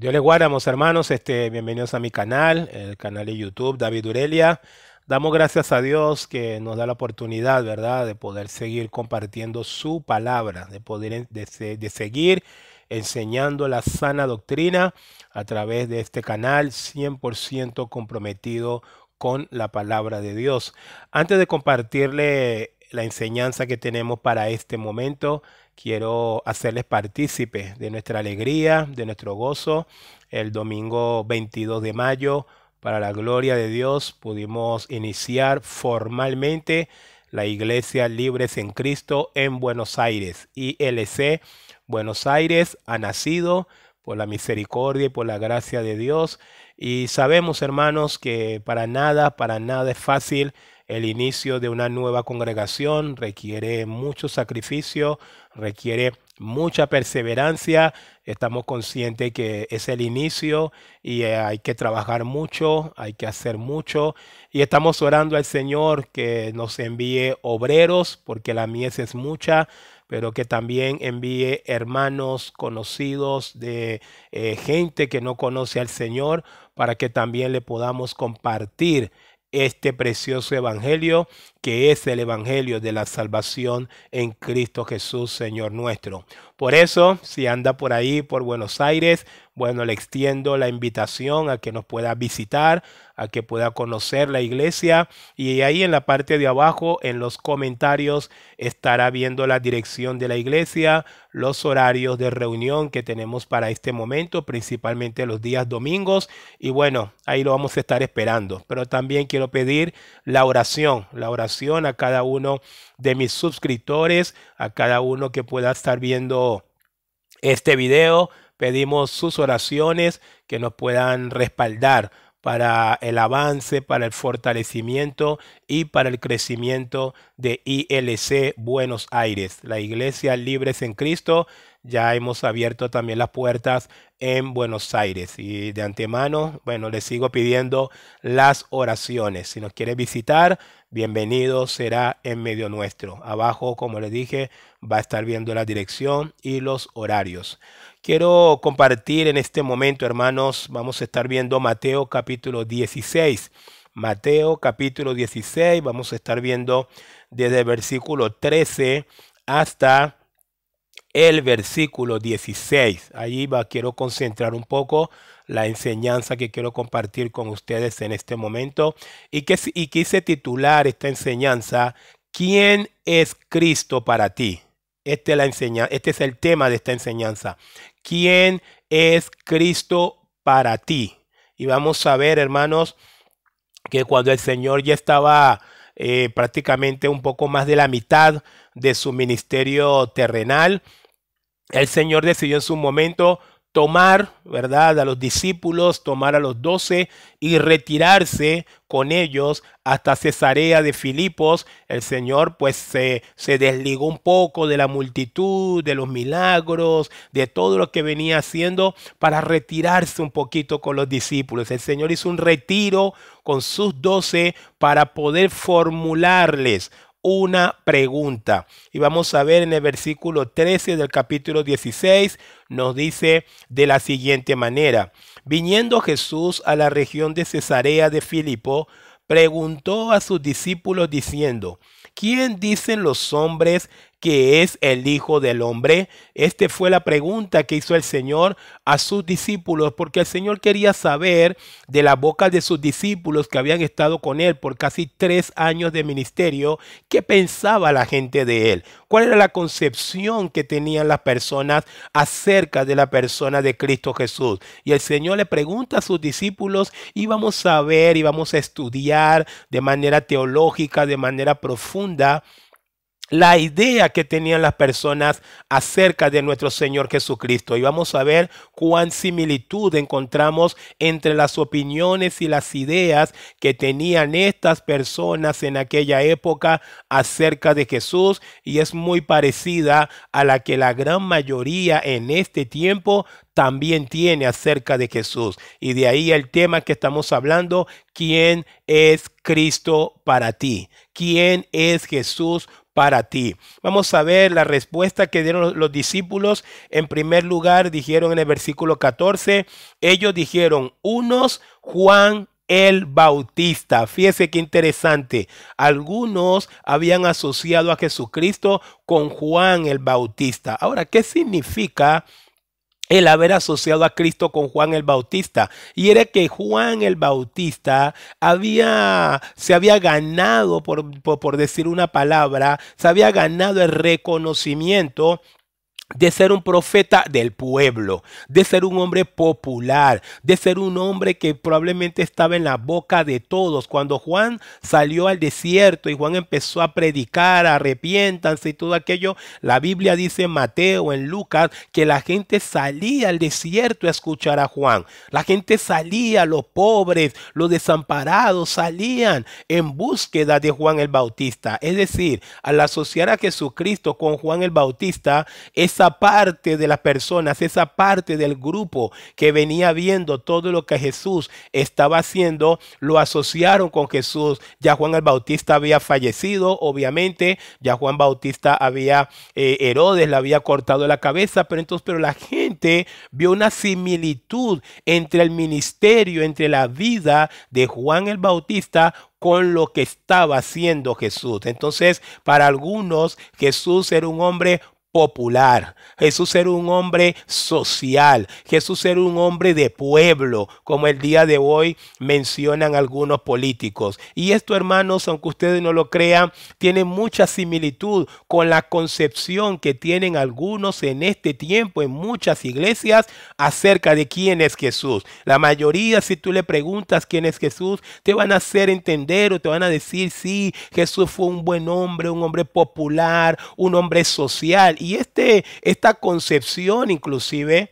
Dios les guarde, amados hermanos. Bienvenidos a mi canal, el canal de YouTube, David Urelia. Damos gracias a Dios que nos da la oportunidad, ¿verdad?, de poder seguir compartiendo su palabra, de poder de seguir enseñando la sana doctrina a través de este canal 100% comprometido con la palabra de Dios. Antes de compartirle la enseñanza que tenemos para este momento, quiero hacerles partícipe de nuestra alegría, de nuestro gozo. El domingo 22 de mayo, para la gloria de Dios, pudimos iniciar formalmente la Iglesia Libres en Cristo en Buenos Aires. ILC Buenos Aires ha nacido por la misericordia y por la gracia de Dios. Y sabemos, hermanos, que para nada es fácil. El inicio de una nueva congregación requiere mucho sacrificio, requiere mucha perseverancia. Estamos conscientes que es el inicio y hay que trabajar mucho, hay que hacer mucho. Y estamos orando al Señor que nos envíe obreros, porque la mies es mucha, pero que también envíe hermanos conocidos de gente que no conoce al Señor, para que también le podamos compartir este precioso evangelio, que es el evangelio de la salvación en Cristo Jesús, Señor nuestro. Por eso, si anda por ahí, por Buenos Aires, bueno, le extiendo la invitación a que nos pueda visitar, a que pueda conocer la iglesia, y ahí en la parte de abajo, en los comentarios, estará viendo la dirección de la iglesia, los horarios de reunión que tenemos para este momento, principalmente los días domingos, y bueno, ahí lo vamos a estar esperando. Pero también quiero pedir la oración a cada uno de mis suscriptores, a cada uno que pueda estar viendo este video. Pedimos sus oraciones que nos puedan respaldar para el avance, para el fortalecimiento y para el crecimiento de ILC Buenos Aires, la Iglesia Libres en Cristo. Ya hemos abierto también las puertas en Buenos Aires, y de antemano, bueno, les sigo pidiendo las oraciones. Si nos quiere visitar, bienvenido será en medio nuestro. Abajo, como les dije, va a estar viendo la dirección y los horarios. Quiero compartir en este momento, hermanos, vamos a estar viendo Mateo capítulo 16. Mateo capítulo 16, vamos a estar viendo desde el versículo 13 hasta el versículo 16. Allí quiero concentrar un poco la enseñanza que quiero compartir con ustedes en este momento, y quise titular esta enseñanza: ¿Quién es Cristo para ti? Este es el tema de esta enseñanza. ¿Quién es Cristo para ti? Y vamos a ver, hermanos, que cuando el Señor ya estaba prácticamente un poco más de la mitad de su ministerio terrenal, el Señor decidió en su momento tomar, ¿verdad?, a los discípulos, tomar a los 12 y retirarse con ellos hasta Cesarea de Filipos. El Señor pues se desligó un poco de la multitud, de los milagros, de todo lo que venía haciendo, para retirarse un poquito con los discípulos. El Señor hizo un retiro con sus 12 para poder formularles una pregunta. Y vamos a ver en el versículo 13 del capítulo 16, nos dice de la siguiente manera: viniendo Jesús a la región de Cesarea de Filipo, preguntó a sus discípulos diciendo: ¿quién dicen los hombres que es el Hijo del Hombre? Esta fue la pregunta que hizo el Señor a sus discípulos, porque el Señor quería saber de la boca de sus discípulos que habían estado con él por casi 3 años de ministerio, qué pensaba la gente de él, cuál era la concepción que tenían las personas acerca de la persona de Cristo Jesús. Y el Señor le pregunta a sus discípulos, y vamos a ver y vamos a estudiar de manera teológica, de manera profunda, la idea que tenían las personas acerca de nuestro Señor Jesucristo. Y vamos a ver cuán similitud encontramos entre las opiniones y las ideas que tenían estas personas en aquella época acerca de Jesús, y es muy parecida a la que la gran mayoría en este tiempo también tiene acerca de Jesús. Y de ahí el tema que estamos hablando: ¿quién es Cristo para ti? ¿Quién es Jesús para ti? Vamos a ver la respuesta que dieron los discípulos. En primer lugar, dijeron en el versículo 14, ellos dijeron, unos Juan el Bautista. Fíjese qué interesante. Algunos habían asociado a Jesucristo con Juan el Bautista. Ahora, ¿qué significa el haber asociado a Cristo con Juan el Bautista? Y era que Juan el Bautista se había ganado, por decir una palabra, se había ganado el reconocimiento de ser un profeta del pueblo, de ser un hombre popular, de ser un hombre que probablemente estaba en la boca de todos. Cuando Juan salió al desierto y Juan empezó a predicar, arrepiéntanse y todo aquello, la Biblia dice en Mateo, en Lucas, que la gente salía al desierto a escuchar a Juan. La gente salía, los pobres, los desamparados, salían en búsqueda de Juan el Bautista. Es decir, al asociar a Jesucristo con Juan el Bautista, esa parte de las personas, esa parte del grupo que venía viendo todo lo que Jesús estaba haciendo, lo asociaron con Jesús. Ya Juan el Bautista había fallecido, obviamente, ya Juan Bautista Herodes le había cortado la cabeza, pero la gente vio una similitud entre el ministerio, entre la vida de Juan el Bautista con lo que estaba haciendo Jesús. Entonces, para algunos, Jesús era un hombre popular. Jesús era un hombre social. Jesús era un hombre de pueblo, como el día de hoy mencionan algunos políticos. Y esto, hermanos, aunque ustedes no lo crean, tiene mucha similitud con la concepción que tienen algunos en este tiempo en muchas iglesias acerca de quién es Jesús. La mayoría, si tú le preguntas quién es Jesús, te van a hacer entender o te van a decir, sí, Jesús fue un buen hombre, un hombre popular, un hombre social. Y esta concepción inclusive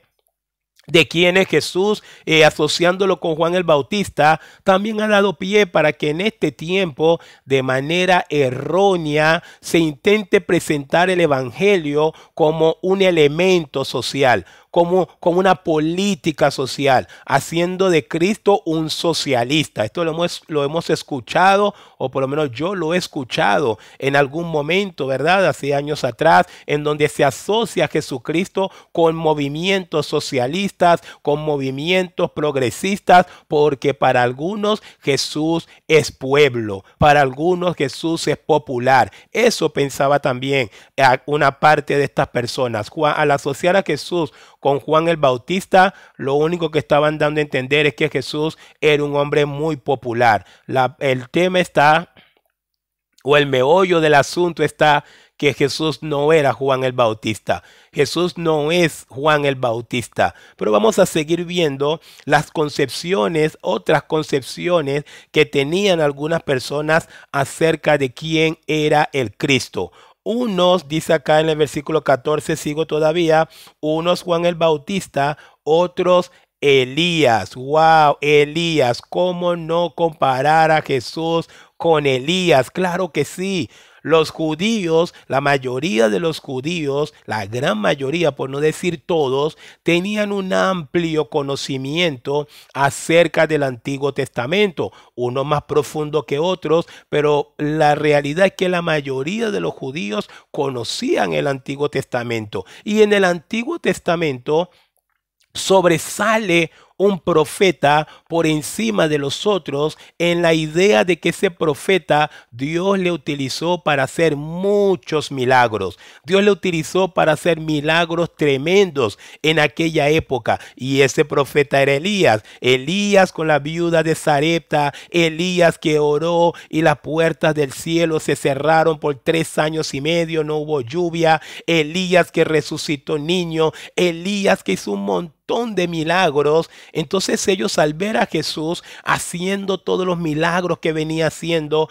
de quién es Jesús, asociándolo con Juan el Bautista, también ha dado pie para que en este tiempo, de manera errónea, se intente presentar el evangelio como un elemento social, como una política social, haciendo de Cristo un socialista. Esto lo hemos escuchado, o por lo menos yo lo he escuchado en algún momento, ¿verdad? Hace años atrás, en donde se asocia a Jesucristo con movimientos socialistas, con movimientos progresistas, porque para algunos Jesús es pueblo, para algunos Jesús es popular. Eso pensaba también una parte de estas personas. Al asociar a Jesús con Juan el Bautista, lo único que estaban dando a entender es que Jesús era un hombre muy popular. El tema está, o el meollo del asunto está, que Jesús no era Juan el Bautista. Jesús no es Juan el Bautista. Pero vamos a seguir viendo las concepciones, otras concepciones que tenían algunas personas acerca de quién era el Cristo. Unos, dice acá en el versículo 14, sigo todavía, unos Juan el Bautista, otros Elías. Wow, Elías, ¿cómo no comparar a Jesús con Elías? Claro que sí. Los judíos, la mayoría de los judíos, la gran mayoría, por no decir todos, tenían un amplio conocimiento acerca del Antiguo Testamento, uno más profundo que otros, pero la realidad es que la mayoría de los judíos conocían el Antiguo Testamento. Y en el Antiguo Testamento sobresale un profeta por encima de los otros, en la idea de que ese profeta Dios le utilizó para hacer muchos milagros. Dios le utilizó para hacer milagros tremendos en aquella época. Y ese profeta era Elías. Elías con la viuda de Sarepta, Elías que oró y las puertas del cielo se cerraron por 3 años y medio, no hubo lluvia. Elías que resucitó niño, Elías que hizo un montón de milagros. Entonces ellos, al ver a Jesús haciendo todos los milagros que venía haciendo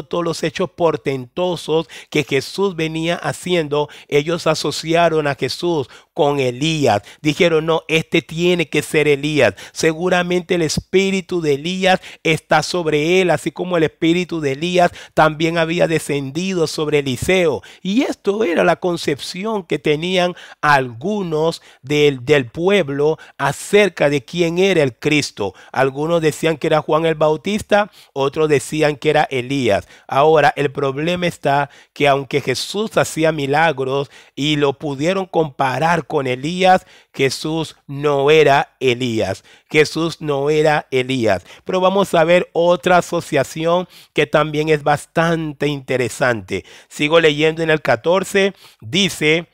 todos los hechos portentosos que Jesús venía haciendo, ellos asociaron a Jesús con Elías. Dijeron, no, este tiene que ser Elías. Seguramente el espíritu de Elías está sobre él, así como el espíritu de Elías también había descendido sobre Eliseo. Y esto era la concepción que tenían algunos del pueblo acerca de quién era el Cristo. Algunos decían que era Juan el Bautista, otros decían que era Elías. Ahora, el problema está que aunque Jesús hacía milagros y lo pudieron comparar con Elías, Jesús no era Elías. Jesús no era Elías. Pero vamos a ver otra asociación que también es bastante interesante. Sigo leyendo en el 14, dice: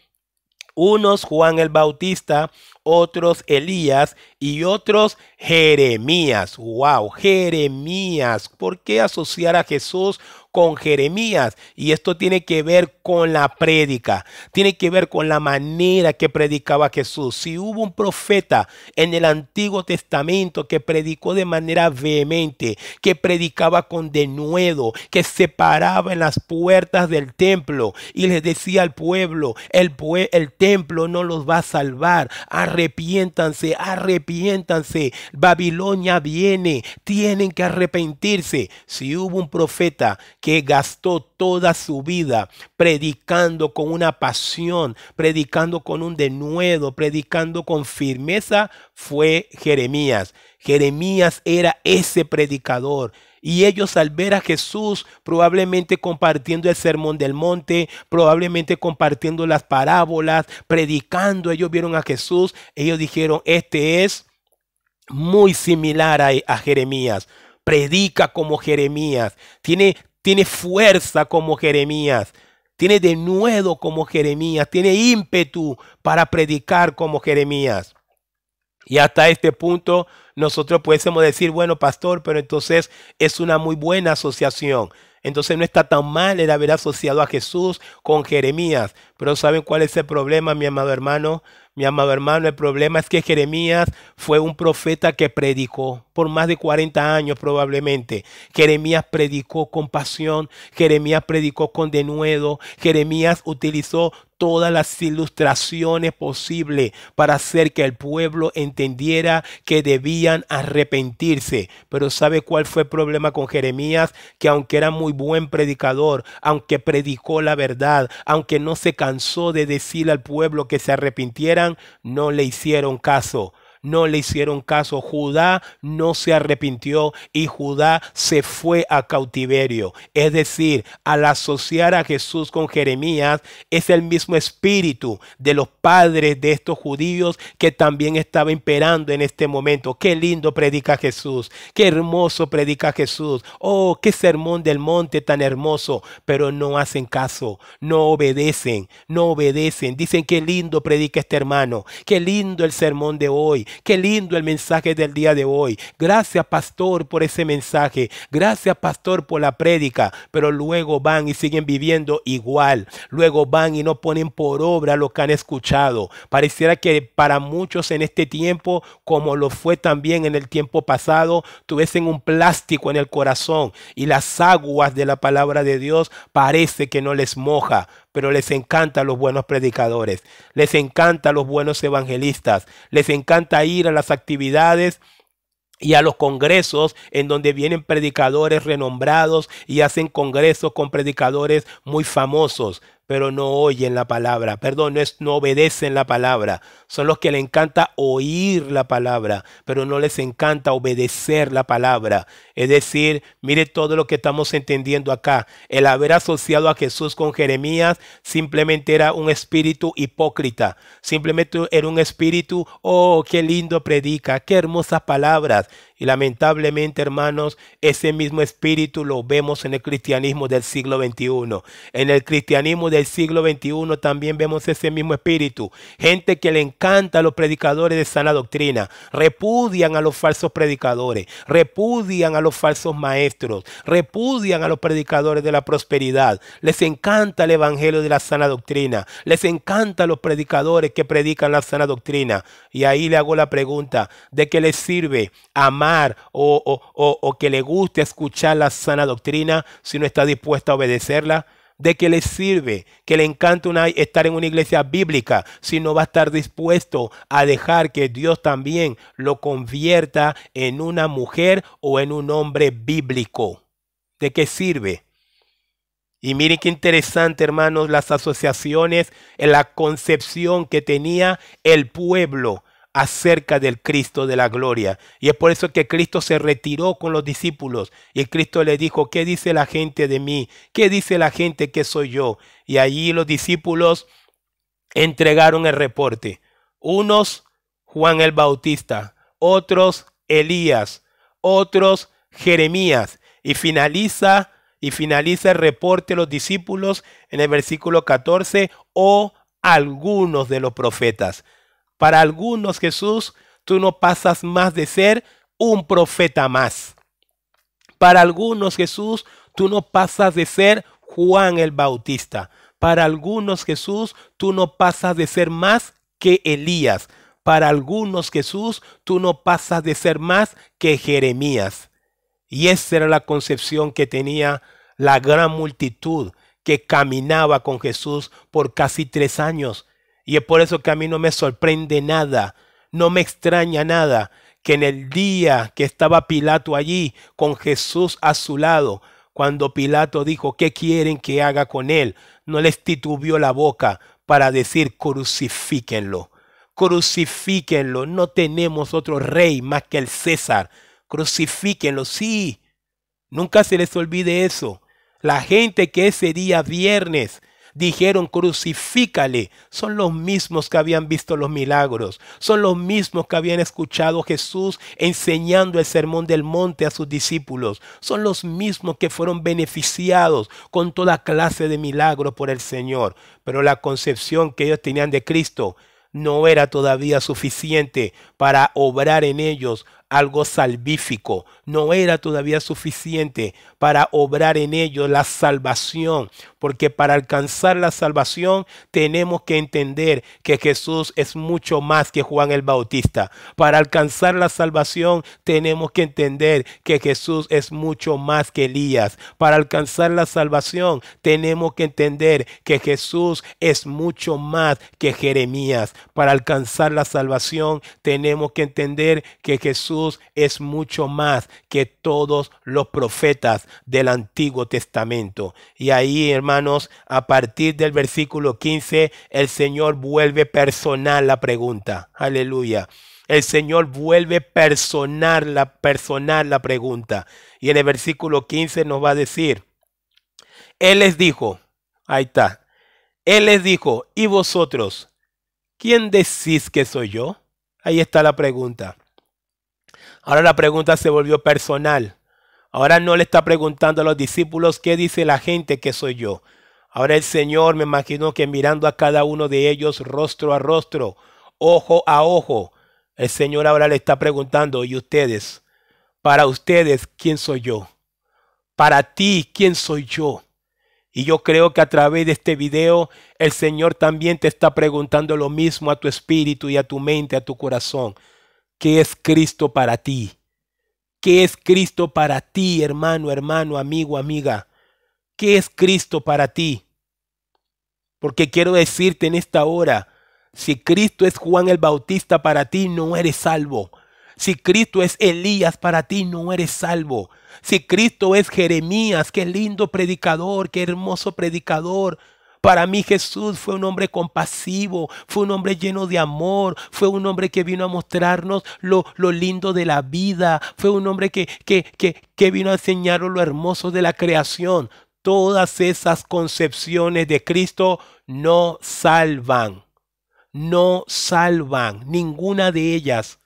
unos Juan el Bautista, otros Elías y otros Jeremías. ¡Wow! Jeremías. ¿Por qué asociar a Jesús con Jeremías? Y esto tiene que ver con la prédica, tiene que ver con la manera que predicaba Jesús. Si hubo un profeta en el Antiguo Testamento que predicó de manera vehemente, que predicaba con denuedo, que se paraba en las puertas del templo y les decía al pueblo, el templo no los va a salvar, arrepiéntanse, arrepiéntanse, Babilonia viene, tienen que arrepentirse. Si hubo un profeta que gastó toda su vida predicando con una pasión, predicando con un denuedo, predicando con firmeza, fue Jeremías. Jeremías era ese predicador. Y ellos, al ver a Jesús probablemente compartiendo el sermón del monte, probablemente compartiendo las parábolas, predicando, ellos vieron a Jesús, ellos dijeron, este es muy similar a Jeremías, predica como Jeremías, tiene fuerza como Jeremías, tiene denuedo como Jeremías, tiene ímpetu para predicar como Jeremías. Y hasta este punto nosotros pudiésemos decir, bueno, pastor, pero entonces es una muy buena asociación. Entonces no está tan mal el haber asociado a Jesús con Jeremías. Pero ¿saben cuál es el problema, mi amado hermano? Mi amado hermano, el problema es que Jeremías fue un profeta que predicó por más de 40 años probablemente. Jeremías predicó con pasión, Jeremías predicó con denuedo, Jeremías utilizó todas las ilustraciones posibles para hacer que el pueblo entendiera que debían arrepentirse. Pero ¿sabe cuál fue el problema con Jeremías? Que aunque era muy buen predicador, aunque predicó la verdad, aunque no se cansó de decirle al pueblo que se arrepintieran, no le hicieron caso. No le hicieron caso. Judá no se arrepintió y Judá se fue a cautiverio. Es decir, al asociar a Jesús con Jeremías, es el mismo espíritu de los padres de estos judíos que también estaba imperando en este momento. Qué lindo predica Jesús, qué hermoso predica Jesús. Oh, qué sermón del monte tan hermoso, pero no hacen caso, no obedecen, no obedecen. Dicen qué lindo predica este hermano, qué lindo el sermón de hoy. Qué lindo el mensaje del día de hoy. Gracias, pastor, por ese mensaje. Gracias, pastor, por la prédica. Pero luego van y siguen viviendo igual. Luego van y no ponen por obra lo que han escuchado. Pareciera que para muchos en este tiempo, como lo fue también en el tiempo pasado, tuviesen un plástico en el corazón y las aguas de la palabra de Dios parece que no les moja. Pero les encantan los buenos predicadores, les encantan los buenos evangelistas, les encanta ir a las actividades y a los congresos en donde vienen predicadores renombrados y hacen congresos con predicadores muy famosos, pero no oyen la palabra, perdón, no obedecen la palabra. Son los que le encanta oír la palabra, pero no les encanta obedecer la palabra. Es decir, mire todo lo que estamos entendiendo acá. El haber asociado a Jesús con Jeremías simplemente era un espíritu hipócrita. Simplemente era un espíritu, oh, qué lindo predica, qué hermosas palabras. Y lamentablemente, hermanos, ese mismo espíritu lo vemos en el cristianismo del siglo XXI. En el cristianismo del siglo XXI también vemos ese mismo espíritu. Gente que le encanta a los predicadores de sana doctrina, repudian a los falsos predicadores, repudian a los falsos maestros, repudian a los predicadores de la prosperidad. Les encanta el evangelio de la sana doctrina, les encanta a los predicadores que predican la sana doctrina. Y ahí le hago la pregunta, ¿de qué les sirve amar o que le guste escuchar la sana doctrina si no está dispuesta a obedecerla? ¿De qué le sirve que le encanta estar en una iglesia bíblica si no va a estar dispuesto a dejar que Dios también lo convierta en una mujer o en un hombre bíblico? ¿De qué sirve? Y miren qué interesante, hermanos, las asociaciones en la concepción que tenía el pueblo acerca del Cristo de la gloria. Y es por eso que Cristo se retiró con los discípulos y Cristo le dijo: ¿qué dice la gente de mí? ¿Qué dice la gente que soy yo? Y allí los discípulos entregaron el reporte. Unos, Juan el Bautista; otros, Elías; otros, Jeremías. Y finaliza el reporte de los discípulos en el versículo 14: o algunos de los profetas. Para algunos, Jesús, tú no pasas más de ser un profeta más. Para algunos, Jesús, tú no pasas de ser Juan el Bautista. Para algunos, Jesús, tú no pasas de ser más que Elías. Para algunos, Jesús, tú no pasas de ser más que Jeremías. Y esa era la concepción que tenía la gran multitud que caminaba con Jesús por casi 3 años. Y es por eso que a mí no me sorprende nada, no me extraña nada, que en el día que estaba Pilato allí con Jesús a su lado, cuando Pilato dijo: ¿qué quieren que haga con él?, no les titubeó la boca para decir: crucifíquenlo, crucifíquenlo, no tenemos otro rey más que el César, crucifíquenlo. Sí, nunca se les olvide eso. La gente que ese día viernes dijeron: crucifícale, son los mismos que habían visto los milagros, son los mismos que habían escuchado a Jesús enseñando el sermón del monte a sus discípulos, son los mismos que fueron beneficiados con toda clase de milagros por el Señor. Pero la concepción que ellos tenían de Cristo no era todavía suficiente para obrar en ellos algo salvífico, no era todavía suficiente para obrar en ellos la salvación, porque para alcanzar la salvación tenemos que entender que Jesús es mucho más que Juan el Bautista. Para alcanzar la salvación tenemos que entender que Jesús es mucho más que Elías. Para alcanzar la salvación tenemos que entender que Jesús es mucho más que Jeremías. Para alcanzar la salvación tenemos que entender que Jesús es mucho más que todos los profetas del Antiguo Testamento. Y ahí, hermanos, a partir del versículo 15, el Señor vuelve personal la pregunta. Aleluya. El Señor vuelve personal la pregunta. Y en el versículo 15 nos va a decir: Él les dijo, ahí está, Él les dijo: ¿y vosotros, quién decís que soy yo? Ahí está la pregunta. Ahora la pregunta se volvió personal. Ahora no le está preguntando a los discípulos: ¿qué dice la gente que soy yo? Ahora el Señor, me imagino que mirando a cada uno de ellos rostro a rostro, ojo a ojo, el Señor ahora le está preguntando: ¿y ustedes? Para ustedes, ¿quién soy yo? Para ti, ¿quién soy yo? Y yo creo que a través de este video el Señor también te está preguntando lo mismo a tu espíritu y a tu mente, a tu corazón. ¿Qué es Cristo para ti? ¿Qué es Cristo para ti, hermano, amigo, amiga? ¿Qué es Cristo para ti? Porque quiero decirte en esta hora: si Cristo es Juan el Bautista para ti, no eres salvo. Si Cristo es Elías para ti, no eres salvo. Si Cristo es Jeremías, qué lindo predicador, qué hermoso predicador. Para mí Jesús fue un hombre compasivo, fue un hombre lleno de amor, fue un hombre que vino a mostrarnos lo lindo de la vida, fue un hombre que vino a enseñarnos lo hermoso de la creación. Todas esas concepciones de Cristo no salvan, ninguna de ellas.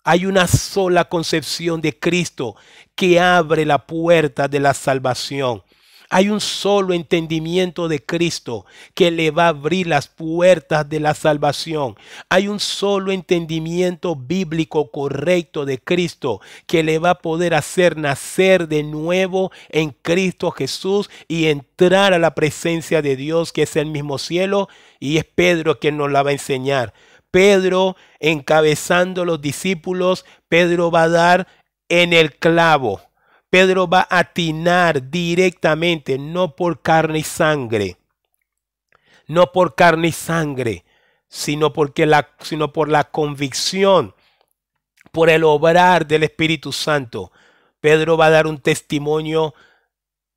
Hay una sola concepción de Cristo que abre la puerta de la salvación. Hay un solo entendimiento de Cristo que le va a abrir las puertas de la salvación. Hay un solo entendimiento bíblico correcto de Cristo que le va a poder hacer nacer de nuevo en Cristo Jesús y entrar a la presencia de Dios, que es el mismo cielo, y es Pedro quien nos la va a enseñar. Pedro, encabezando los discípulos, Pedro va a dar en el clavo. Pedro va a atinar directamente, no por carne y sangre, no por carne y sangre, sino por la convicción, por el obrar del Espíritu Santo. Pedro va a dar un testimonio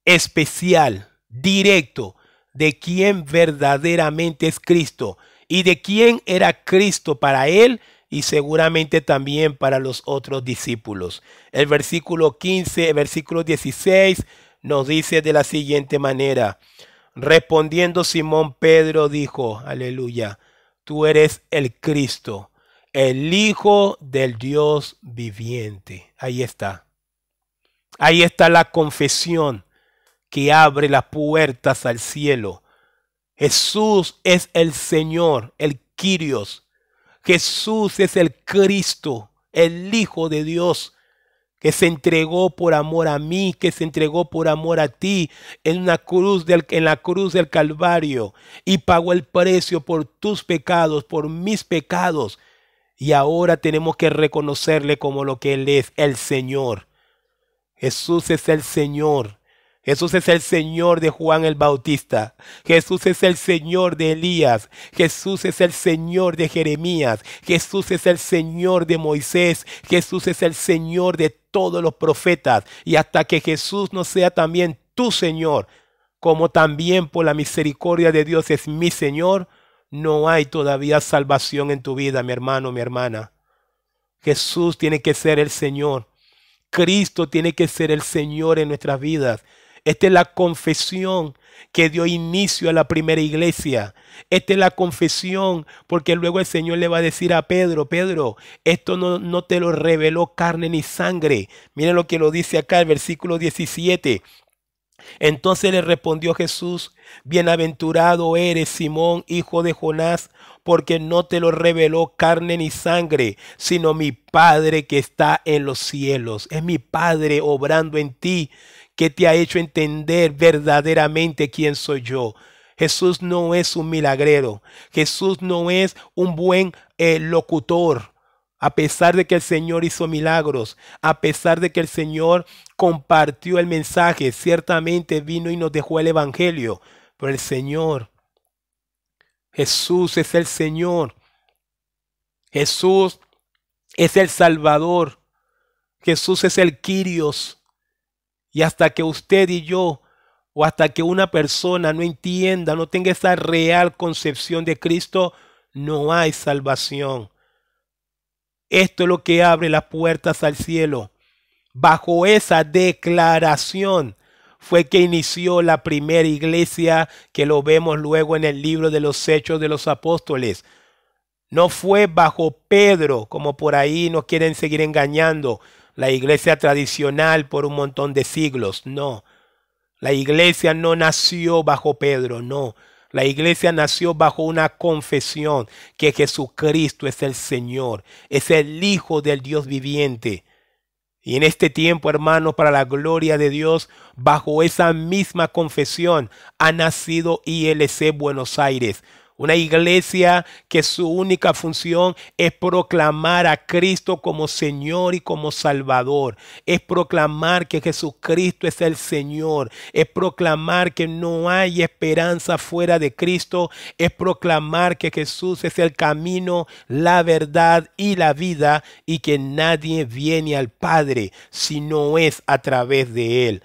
especial, directo, de quién verdaderamente es Cristo y de quién era Cristo para él y seguramente también para los otros discípulos. El versículo 15, el versículo 16 nos dice de la siguiente manera: respondiendo Simón Pedro dijo, aleluya, tú eres el Cristo, el Hijo del Dios viviente. Ahí está. Ahí está la confesión que abre las puertas al cielo. Jesús es el Señor, el Kyrios. Jesús es el Cristo, el Hijo de Dios, que se entregó por amor a mí, que se entregó por amor a ti en la cruz del Calvario y pagó el precio por tus pecados, por mis pecados. Y ahora tenemos que reconocerle como lo que Él es, el Señor. Jesús es el Señor. Jesús es el Señor de Juan el Bautista. Jesús es el Señor de Elías. Jesús es el Señor de Jeremías. Jesús es el Señor de Moisés. Jesús es el Señor de todos los profetas. Y hasta que Jesús no sea también tu Señor, como también por la misericordia de Dios es mi Señor, no hay todavía salvación en tu vida, mi hermano, mi hermana. Jesús tiene que ser el Señor. Cristo tiene que ser el Señor en nuestras vidas. Esta es la confesión que dio inicio a la primera iglesia. Esta es la confesión, porque luego el Señor le va a decir a Pedro, Pedro, esto no te lo reveló carne ni sangre. Miren lo que lo dice acá el versículo 17. Entonces le respondió Jesús, bienaventurado eres, Simón, hijo de Jonás, porque no te lo reveló carne ni sangre, sino mi Padre que está en los cielos. Es mi Padre obrando en ti, que te ha hecho entender verdaderamente quién soy yo. Jesús no es un milagrero. Jesús no es un buen locutor. A pesar de que el Señor hizo milagros, a pesar de que el Señor compartió el mensaje, ciertamente vino y nos dejó el Evangelio. Pero el Señor, Jesús es el Señor. Jesús es el Salvador. Jesús es el Kyrios. Y hasta que usted y yo, o hasta que una persona no entienda, no tenga esa real concepción de Cristo, no hay salvación. Esto es lo que abre las puertas al cielo. Bajo esa declaración fue que inició la primera iglesia, que lo vemos luego en el libro de los Hechos de los Apóstoles. No fue bajo Pedro, como por ahí nos quieren seguir engañando, la iglesia tradicional por un montón de siglos. No, la iglesia no nació bajo Pedro, no. La iglesia nació bajo una confesión que Jesucristo es el Señor, es el Hijo del Dios viviente. Y en este tiempo, hermanos, para la gloria de Dios, bajo esa misma confesión ha nacido ILC Buenos Aires. Una iglesia que su única función es proclamar a Cristo como Señor y como Salvador. Es proclamar que Jesucristo es el Señor. Es proclamar que no hay esperanza fuera de Cristo. Es proclamar que Jesús es el camino, la verdad y la vida, y que nadie viene al Padre si no es a través de Él.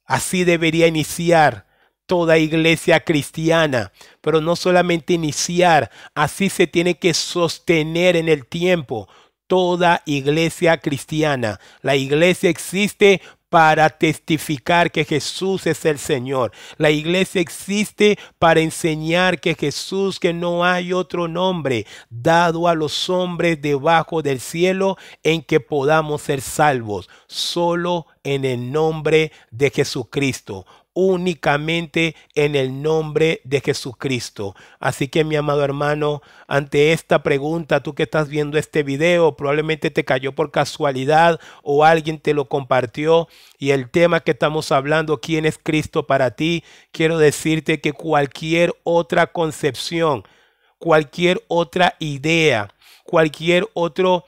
Así debería iniciar toda iglesia cristiana, pero no solamente iniciar, así se tiene que sostener en el tiempo toda iglesia cristiana. La iglesia existe para testificar que Jesús es el Señor. La iglesia existe para enseñar que Jesús, que no hay otro nombre dado a los hombres debajo del cielo en que podamos ser salvos, solo en el nombre de Jesucristo. Únicamente en el nombre de Jesucristo. Así que, mi amado hermano, ante esta pregunta, tú que estás viendo este video, probablemente te cayó por casualidad o alguien te lo compartió, y el tema que estamos hablando, ¿quién es Cristo para ti? Quiero decirte que cualquier otra concepción, cualquier otra idea, cualquier otro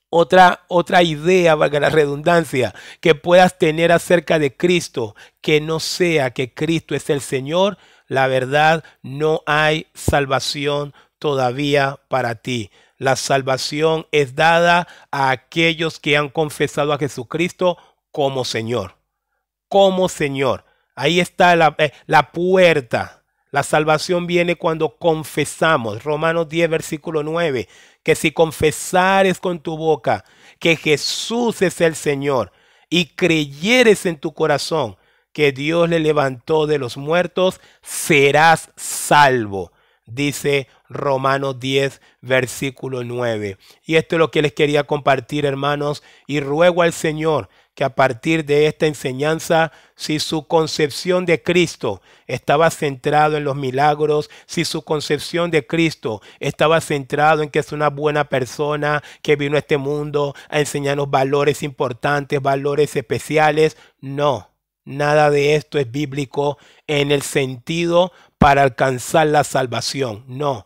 Otra idea, valga la redundancia, que puedas tener acerca de Cristo, que no sea que Cristo es el Señor, la verdad, no hay salvación todavía para ti. La salvación es dada a aquellos que han confesado a Jesucristo como Señor. Como Señor. Ahí está la puerta. La salvación viene cuando confesamos. Romanos 10, versículo 9. Que si confesares con tu boca que Jesús es el Señor y creyeres en tu corazón que Dios le levantó de los muertos, serás salvo. Dice Romanos 10, versículo 9. Y esto es lo que les quería compartir, hermanos, y ruego al Señor que a partir de esta enseñanza, si su concepción de Cristo estaba centrado en los milagros, si su concepción de Cristo estaba centrado en que es una buena persona que vino a este mundo a enseñarnos valores importantes, valores especiales, no, nada de esto es bíblico en el sentido para alcanzar la salvación, no.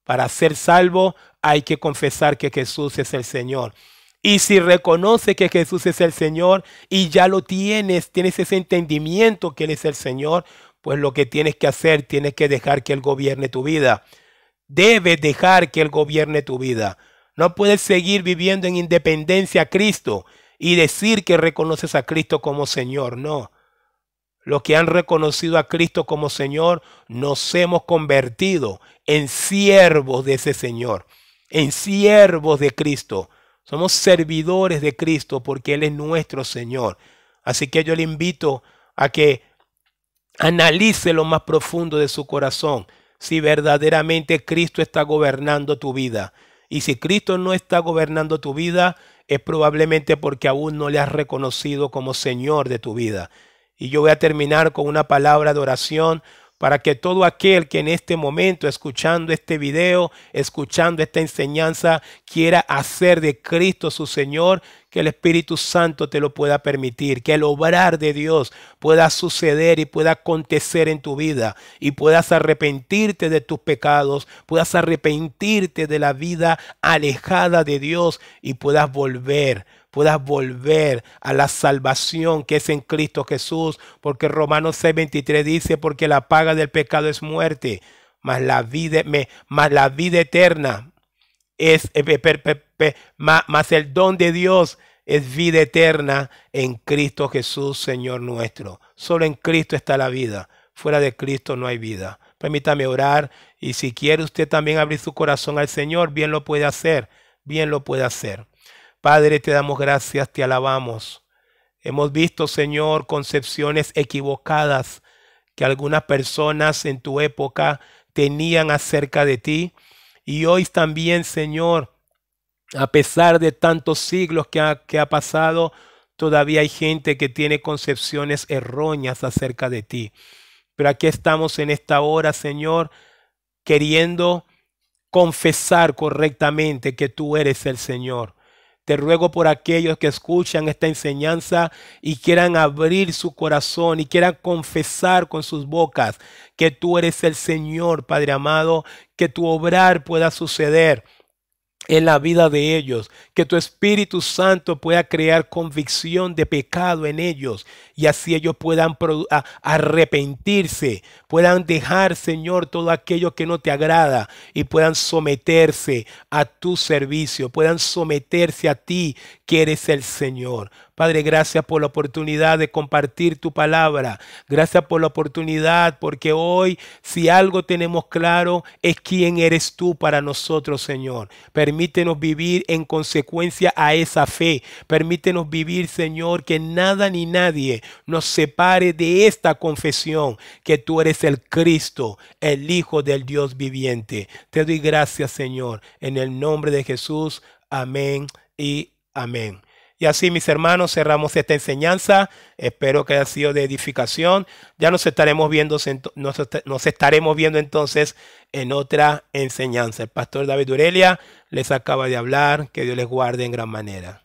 Para ser salvo hay que confesar que Jesús es el Señor. Y si reconoce que Jesús es el Señor y ya lo tienes ese entendimiento que Él es el Señor, pues lo que tienes que hacer, tienes que dejar que Él gobierne tu vida. Debes dejar que Él gobierne tu vida. No puedes seguir viviendo en independencia a Cristo y decir que reconoces a Cristo como Señor, no. Los que han reconocido a Cristo como Señor, nos hemos convertido en siervos de ese Señor, en siervos de Cristo. Somos servidores de Cristo porque Él es nuestro Señor. Así que yo le invito a que analice lo más profundo de su corazón si verdaderamente Cristo está gobernando tu vida. Y si Cristo no está gobernando tu vida, es probablemente porque aún no le has reconocido como Señor de tu vida. Y yo voy a terminar con una palabra de oración para que todo aquel que en este momento, escuchando este video, escuchando esta enseñanza, quiera hacer de Cristo su Señor, que el Espíritu Santo te lo pueda permitir, que el obrar de Dios pueda suceder y pueda acontecer en tu vida y puedas arrepentirte de tus pecados, puedas arrepentirte de la vida alejada de Dios y puedas volver a la salvación que es en Cristo Jesús, porque Romanos 6:23 dice, porque la paga del pecado es muerte, mas la vida eterna es, mas el don de Dios es vida eterna en Cristo Jesús, Señor nuestro. Solo en Cristo está la vida, fuera de Cristo no hay vida. Permítame orar y si quiere usted también abrir su corazón al Señor, bien lo puede hacer, bien lo puede hacer. Padre, te damos gracias, te alabamos. Hemos visto, Señor, concepciones equivocadas que algunas personas en tu época tenían acerca de ti. Y hoy también, Señor, a pesar de tantos siglos que ha pasado, todavía hay gente que tiene concepciones erróneas acerca de ti. Pero aquí estamos en esta hora, Señor, queriendo confesar correctamente que tú eres el Señor. Te ruego por aquellos que escuchan esta enseñanza y quieran abrir su corazón y quieran confesar con sus bocas que tú eres el Señor, Padre amado, que tu obrar pueda suceder en la vida de ellos, que tu Espíritu Santo pueda crear convicción de pecado en ellos y así ellos puedan arrepentirse, puedan dejar, Señor, todo aquello que no te agrada y puedan someterse a tu servicio, puedan someterse a ti, que eres el Señor. Padre, gracias por la oportunidad de compartir tu palabra. Gracias por la oportunidad, porque hoy si algo tenemos claro es quién eres tú para nosotros, Señor. Permítenos vivir en consecuencia a esa fe. Permítenos vivir, Señor, que nada ni nadie nos separe de esta confesión, que tú eres el Cristo, el Hijo del Dios viviente. Te doy gracias, Señor, en el nombre de Jesús. Amén y amén. Y así, mis hermanos, cerramos esta enseñanza. Espero que haya sido de edificación. Ya nos estaremos viendo entonces en otra enseñanza. El pastor David Urelia les acaba de hablar. Que Dios les guarde en gran manera.